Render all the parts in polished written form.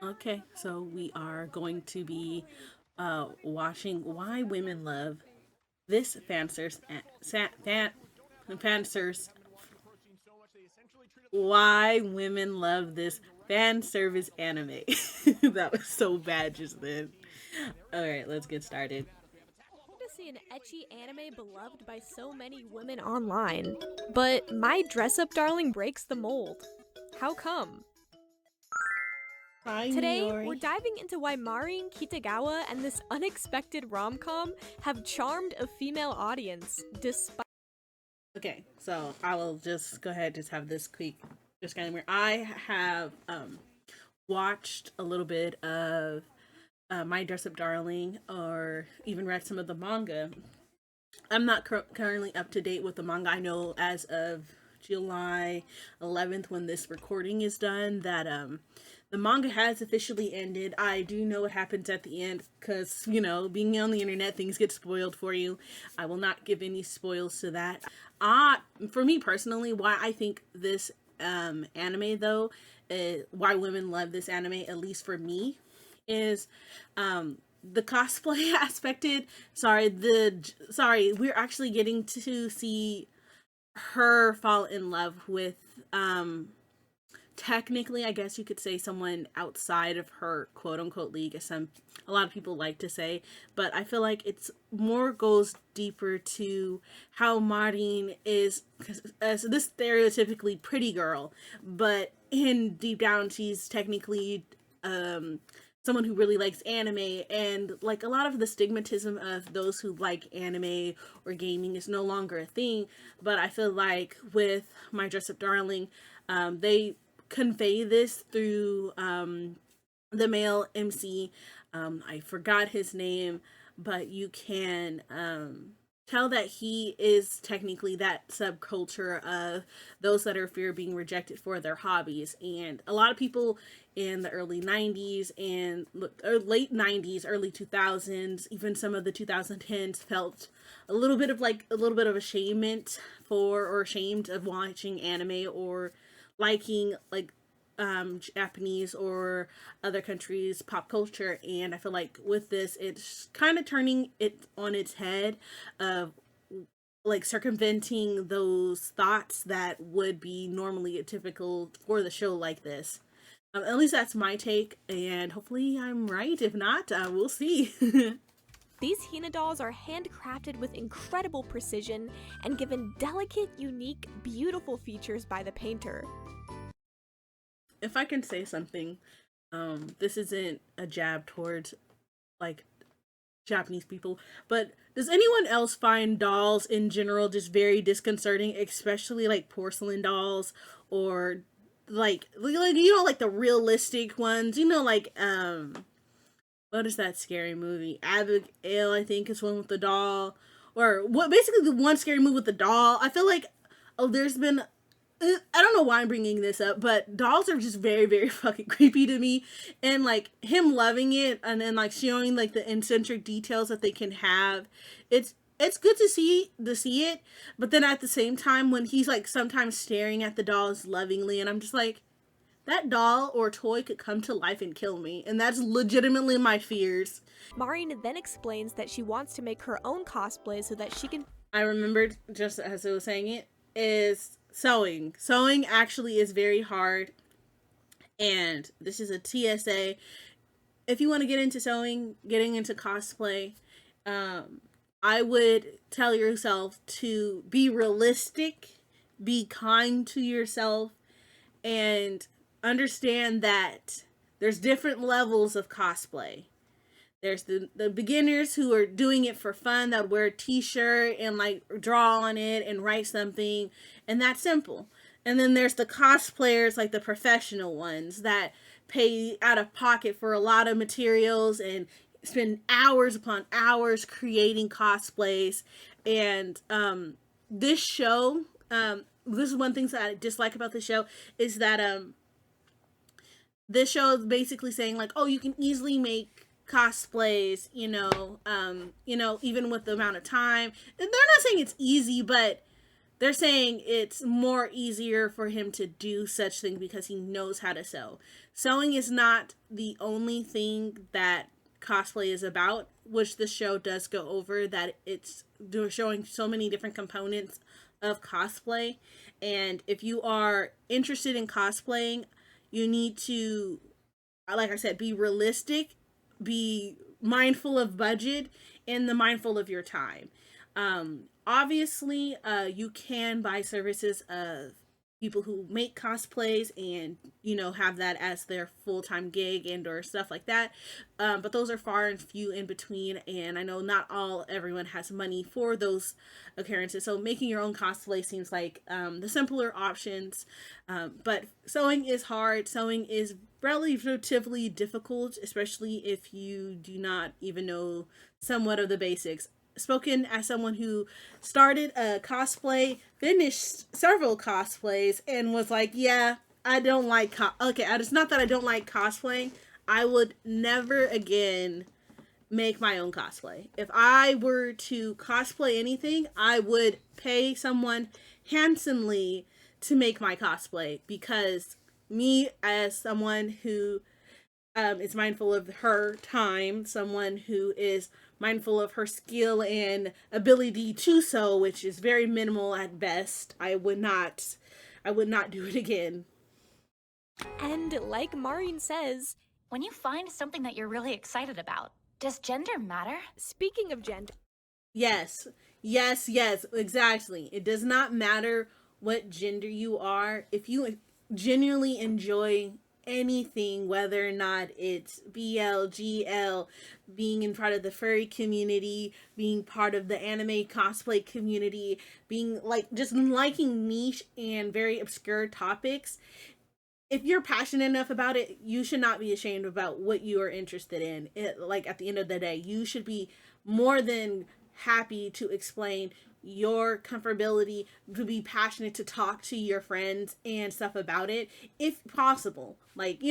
Okay, so we are going to be watching Why Women Love This Fansers Why Women Love This Fan Service Anime. That was so bad just then. Alright, let's get started. To see an ecchi anime beloved by so many women online. But my dress up darling breaks the mold. How come? Hi, Today, we're Miori. diving into why Marin Kitagawa and this unexpected rom com have charmed a female audience, despite. Okay, so I will just go ahead just have this quick disclaimer. I have watched a little bit of My Dress Up Darling or even read some of the manga. I'm not currently up to date with the manga. I know as of July 11th, when this recording is done, that the manga has officially ended. I do know what happens at the end because, being on the internet, things get spoiled for you. I will not give any spoils to that. For me personally, why I think this anime, though, why women love this anime, at least for me, is the cosplay aspected. Sorry, we're actually getting to see her fall in love with technically, I guess you could say, someone outside of her quote unquote league, as a lot of people like to say. But I feel like it's more goes deeper to how Maureen is, so this stereotypically pretty girl, but in deep down she's technically someone who really likes anime, and like a lot of the stigmatism of those who like anime or gaming is no longer a thing. But I feel like with My Dress Up Darling, they convey this through the male MC. I forgot his name, but you can tell that he is technically that subculture of those that are fear of being rejected for their hobbies. And a lot of people in the early 90s and late 90s, early 2000s, even some of the 2010s felt a little bit of ashamed for or ashamed of watching anime or liking like Japanese or other countries pop culture. And I feel like with this it's kind of turning it on its head of like circumventing those thoughts that would be normally typical for the show like this. At least that's my take, and hopefully I'm right. If not, we'll see. These Hina dolls are handcrafted with incredible precision and given delicate, unique, beautiful features by the painter. If I can say something, this isn't a jab towards like Japanese people, but does anyone else find dolls in general just very disconcerting, especially like porcelain dolls or like the realistic ones, like what is that scary movie? Abigail, I think, is one with the doll, or what? Basically, the one scary movie with the doll. I feel like there's been I don't know why I'm bringing this up, but dolls are just very, very fucking creepy to me. And like him loving it and then like showing like the eccentric details that they can have. It's good to see it, but then at the same time when he's like sometimes staring at the dolls lovingly, and I'm just like, that doll or toy could come to life and kill me. And that's legitimately my fears. Marin then explains that she wants to make her own cosplay so that she can. I remembered just as I was saying it is sewing. Sewing actually is very hard, and this is a TSA. If you want to get into sewing, getting into cosplay, um, I would tell yourself to be realistic, be kind to yourself, and understand that there's different levels of cosplay. There's the beginners who are doing it for fun, that wear a t-shirt and like draw on it and write something, and that's simple. And then there's the cosplayers, like the professional ones that pay out of pocket for a lot of materials and spend hours upon hours creating cosplays. And this show, this is one thing that I dislike about the show, is that this show is basically saying like, oh, you can easily make cosplays, even with the amount of time. And they're not saying it's easy, but they're saying it's more easier for him to do such things because he knows how to sew. Sewing is not the only thing that cosplay is about, which the show does go over, that it's showing so many different components of cosplay. And if you are interested in cosplaying, you need to, like I said, be realistic, be mindful of budget, and the mindful of your time. Obviously, you can buy services of people who make cosplays and have that as their full-time gig and or stuff like that, but those are far and few in between, and I know not everyone has money for those occurrences, so making your own cosplay seems like the simpler options. But sewing is hard. Sewing is relatively difficult, especially if you do not even know somewhat of the basics. Spoken as someone who started a cosplay, finished several cosplays, and was like, yeah, I don't like okay, it's not that I don't like cosplaying. I would never again make my own cosplay. If I were to cosplay anything, I would pay someone handsomely to make my cosplay, because me, as someone who is mindful of her time, someone who is mindful of her skill and ability to sew, which is very minimal at best, I would not do it again. And like Maureen says, when you find something that you're really excited about, does gender matter? speaking of gender, Yes, exactly. It does not matter what gender you are. If you genuinely enjoy anything, whether or not it's BL, GL, being in part of the furry community, being part of the anime cosplay community, being like just liking niche and very obscure topics, if you're passionate enough about it, you should not be ashamed about what you are interested in. Like at the end of the day, you should be more than happy to explain your comfortability, to be passionate, to talk to your friends and stuff about it if possible. Like,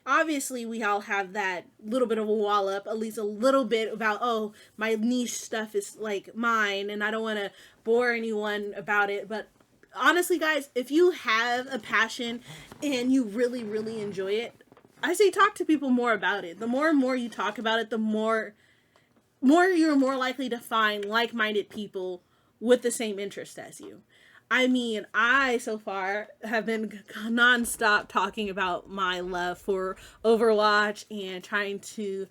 obviously we all have that little bit of a wall up, at least a little bit, about, oh, my niche stuff is like mine and I don't want to bore anyone about it. But honestly, guys, if you have a passion and you really, really enjoy it, I say talk to people more about it. The more and more you talk about it, the more you're more likely to find like-minded people with the same interest as you. I mean, I so far have been nonstop talking about my love for Overwatch and trying to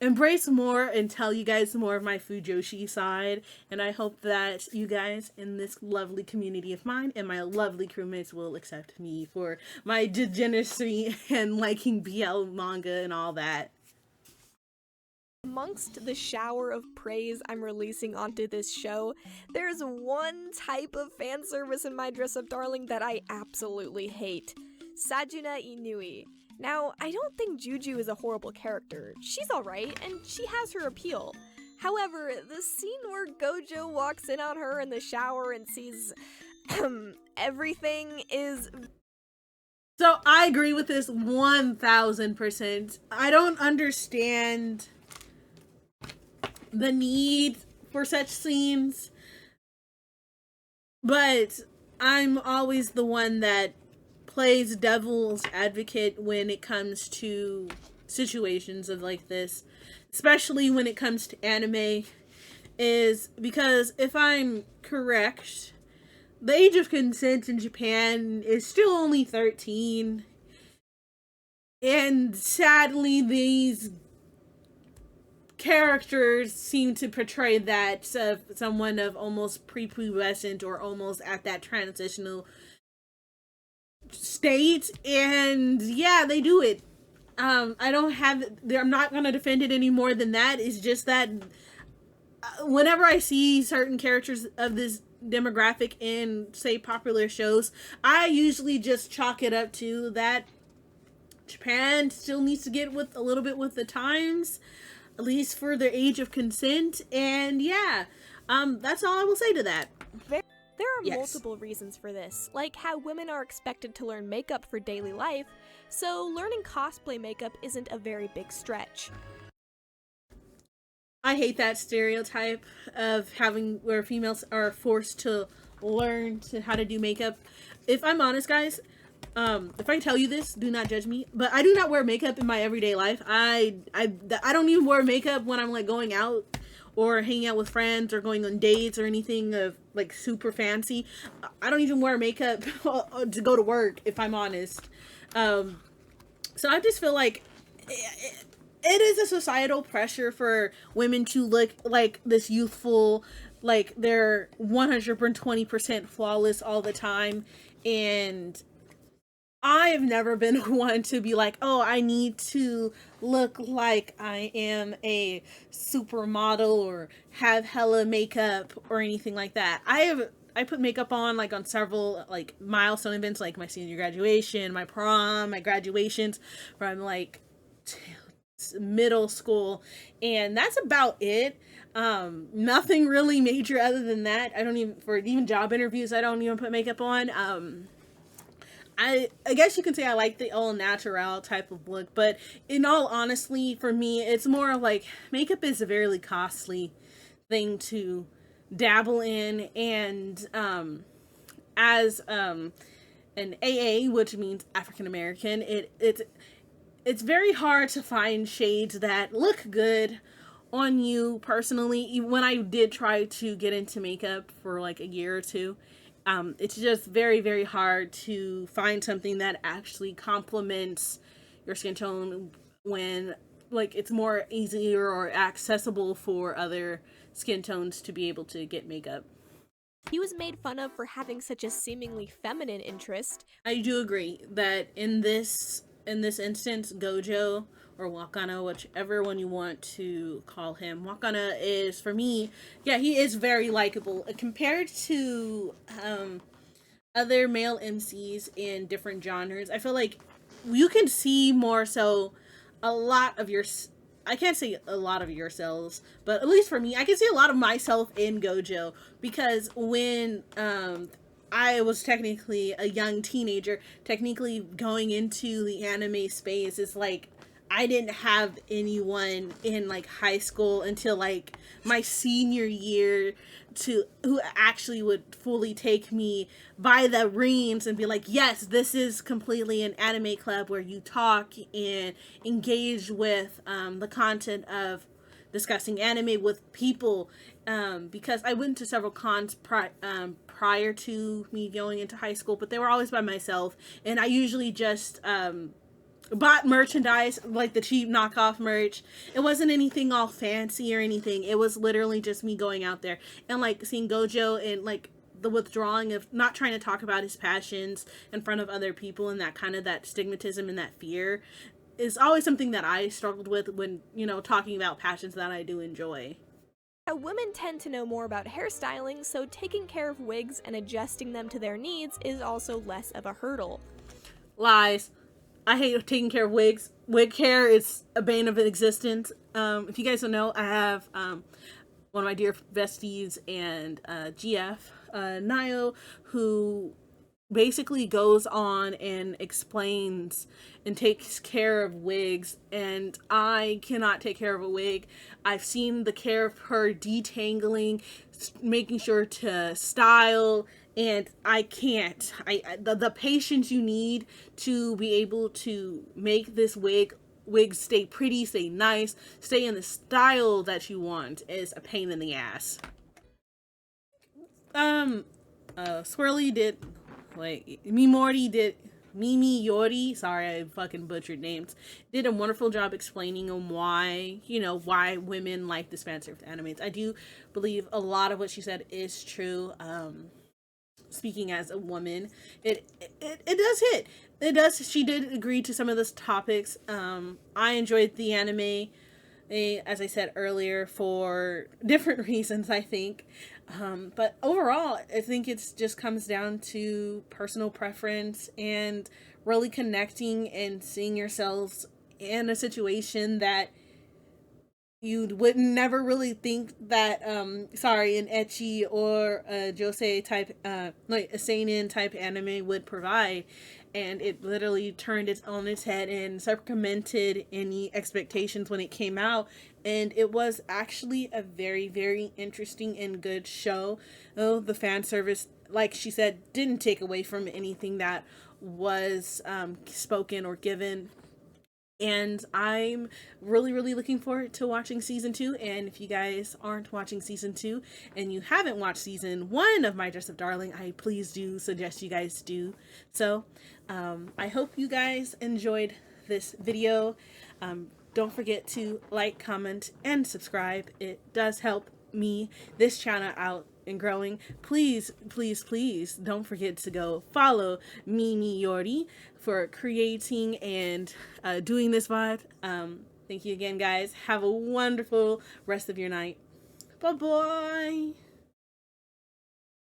embrace more and tell you guys more of my Fujoshi side. And I hope that you guys in this lovely community of mine and my lovely crewmates will accept me for my degeneracy and liking BL manga and all that. amongst the shower of praise I'm releasing onto this show, there's one type of fan service in my Dress Up Darling that I absolutely hate. Sajuna Inui. Now, I don't think Juju is a horrible character. She's alright, and she has her appeal. However, the scene where Gojo walks in on her in the shower and sees everything is... So I agree with this 1000%. I don't understand the need for such scenes, but I'm always the one that plays devil's advocate when it comes to situations of like this, especially when it comes to anime, is because if I'm correct, the age of consent in Japan is still only 13. And sadly, these characters seem to portray that of someone of almost prepubescent or almost at that transitional state. And yeah, they do it. I'm not going to defend it any more than that. It's just that whenever I see certain characters of this demographic in, say, popular shows, I usually just chalk it up to that Japan still needs to get with a little bit with the times, at least for their age of consent. And yeah, that's all I will say to that. There are multiple reasons for this, like how women are expected to learn makeup for daily life, so learning cosplay makeup isn't a very big stretch. I hate that stereotype of having where females are forced to learn how to do makeup. If I'm honest, guys, If I tell you this, do not judge me, but I do not wear makeup in my everyday life. I don't even wear makeup when I'm like going out or hanging out with friends or going on dates or anything of like super fancy. I don't even wear makeup to go to work, if I'm honest. So I just feel like it is a societal pressure for women to look like this youthful, like they're 120% flawless all the time. And I have never been one to be like, oh, I need to look like I am a supermodel or have hella makeup or anything like that. I put makeup on like on several like milestone events, like my senior graduation, my prom, my graduations from like middle school, and that's about it. Nothing really major other than that. I don't even, for even job interviews, I don't even put makeup on. I guess you can say I like the all natural type of look, but in all honesty, for me, it's more of like makeup is a very costly thing to dabble in, and as an AA, which means African American, it's very hard to find shades that look good on you personally. When I did try to get into makeup for like a year or two, it's just very, very hard to find something that actually complements your skin tone when like it's more easier or accessible for other skin tones to be able to get makeup. He was made fun of for having such a seemingly feminine interest. I do agree that in this instance, Gojo or Wakana, whichever one you want to call him, Wakana is, for me, yeah, he is very likable compared to other male MCs in different genres. I feel like you can see more so a lot of your, I can't say a lot of yourselves, but at least for me, I can see a lot of myself in Gojo, because when I was technically a young teenager, technically going into the anime space, it's like I didn't have anyone in like high school until like my senior year to who actually would fully take me by the reins and be like, yes, this is completely an anime club where you talk and engage with the content of discussing anime with people, because I went to several cons prior to me going into high school, but they were always by myself, and I usually just bought merchandise, like the cheap knockoff merch. It wasn't anything all fancy or anything. It was literally just me going out there and like seeing Gojo and like the withdrawing of not trying to talk about his passions in front of other people, and that kind of that stigmatism and that fear is always something that I struggled with when, you know, talking about passions that I do enjoy. Women tend to know more about hairstyling, so taking care of wigs and adjusting them to their needs is also less of a hurdle. Lies. I hate taking care of wigs. Wig hair is a bane of existence. If you guys don't know, I have one of my dear besties and GF, Nio, who basically goes on and explains and takes care of wigs, and I cannot take care of a wig. I've seen the care of her detangling, making sure to style, and I can't. The patience you need to be able to make this wig stay pretty, stay nice, stay in the style that you want is a pain in the ass. Swirly did, like, Mimi Yori, sorry I fucking butchered names, did a wonderful job explaining on why, you know, why women like this fan service animates. I do believe a lot of what she said is true. Speaking as a woman, it does hit. It does. She did agree to some of those topics. I enjoyed the anime, as I said earlier, for different reasons, I think. But overall, I think it's just comes down to personal preference and really connecting and seeing yourselves in a situation that you would never really think that an ecchi or a josei type like a seinen type anime would provide, and it literally turned it on its head and circumvented any expectations when it came out, and it was actually a very, very interesting and good show. Oh, the fan service, like she said, didn't take away from anything that was spoken or given. And I'm really, really looking forward to watching season 2. And if you guys aren't watching season 2 and you haven't watched season 1 of My Dress Up Darling, I please do suggest you guys do. So I hope you guys enjoyed this video. Don't forget to like, comment, and subscribe. It does help me, this channel, out and growing. Please, please, please don't forget to go follow Mimi Yordi for creating and doing this VOD. Thank you again, guys. Have a wonderful rest of your night. Bye-bye.